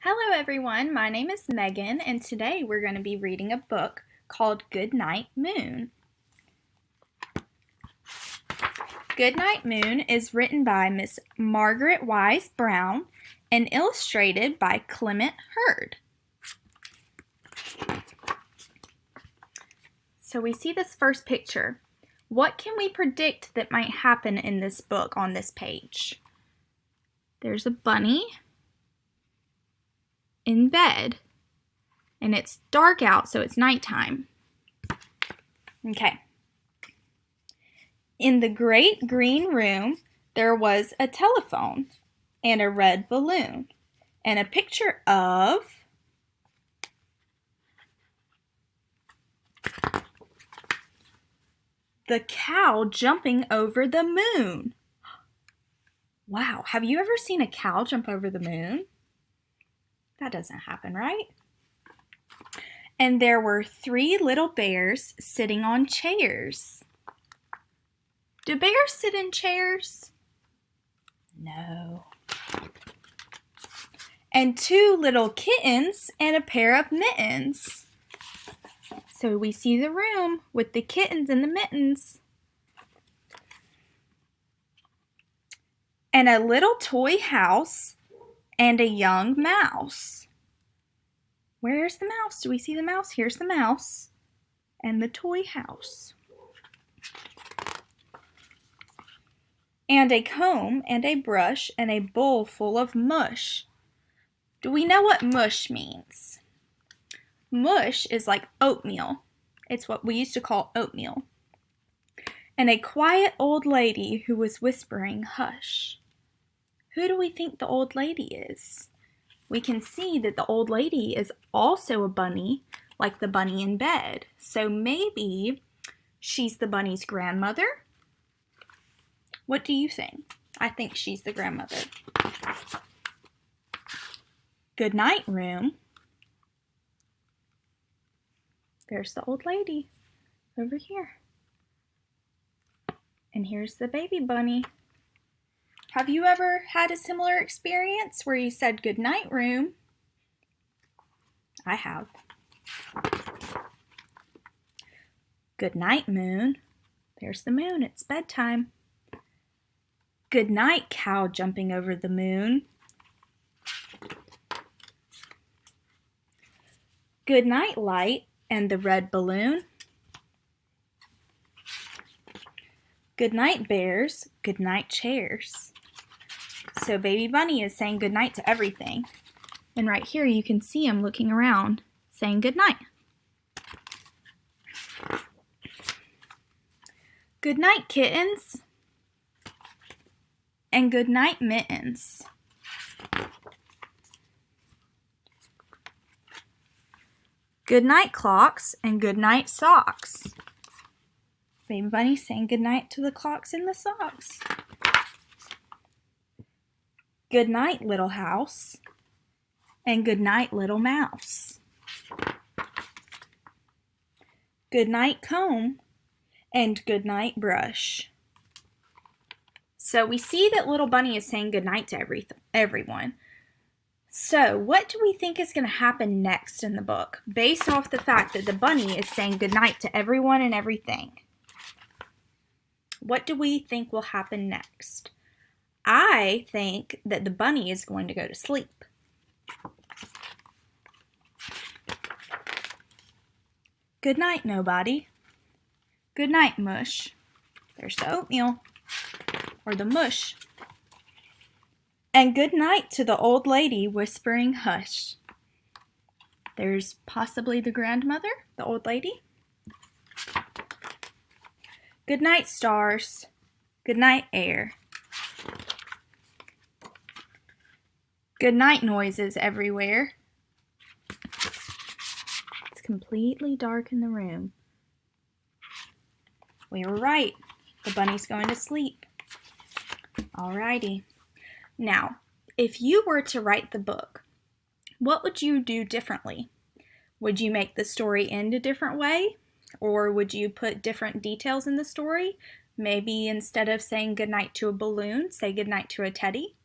Hello everyone, my name is Megan and today we're going to be reading a book called Goodnight Moon. Goodnight Moon is written by Miss Margaret Wise Brown and illustrated by Clement Hurd. So we see this first picture. What can we predict that might happen in this book on this page? There's a bunny in bed, and it's dark out, so it's nighttime. Okay. In the great green room, there was a telephone and a red balloon and a picture of the cow jumping over the moon. Wow, have you ever seen a cow jump over the moon? That doesn't happen, right? And there were 3 little bears sitting on chairs. Do bears sit in chairs? No. And 2 little kittens and a pair of mittens. So we see the room with the kittens and the mittens. And a little toy house and a young mouse. Where's the mouse? Do we see the mouse? Here's the mouse and the toy house. And a comb and a brush and a bowl full of mush. Do we know what mush means? Mush is like oatmeal. It's what we used to call oatmeal. And a quiet old lady who was whispering, "Hush." Who do we think the old lady is? We can see that the old lady is also a bunny, like the bunny in bed. So maybe she's the bunny's grandmother? What do you think? I think she's the grandmother. Goodnight room. There's the old lady over here. And here's the baby bunny. Have you ever had a similar experience where you said goodnight room? I have. Goodnight moon. There's the moon. It's bedtime. Goodnight cow jumping over the moon. Goodnight light and the red balloon. Goodnight bears. Goodnight chairs. So baby bunny is saying goodnight to everything. And right here you can see him looking around saying goodnight. Goodnight kittens. And goodnight mittens. Goodnight clocks and goodnight socks. Baby bunny saying goodnight to the clocks and the socks. Good night, little house, and good night, little mouse. Good night, comb, and good night, brush. So we see that little bunny is saying good night to everyone. So what do we think is going to happen next in the book, based off the fact that the bunny is saying good night to everyone and everything? What do we think will happen next? I think that the bunny is going to go to sleep. Good night, nobody. Good night, mush. There's the oatmeal, or the mush. And good night to the old lady whispering hush. There's possibly the grandmother, the old lady. Good night, stars. Good night, air. Good night noises everywhere. It's completely dark in the room. We were right. The bunny's going to sleep. Alrighty. Now, if you were to write the book, what would you do differently? Would you make the story end a different way? Or would you put different details in the story? Maybe instead of saying goodnight to a balloon, say goodnight to a teddy?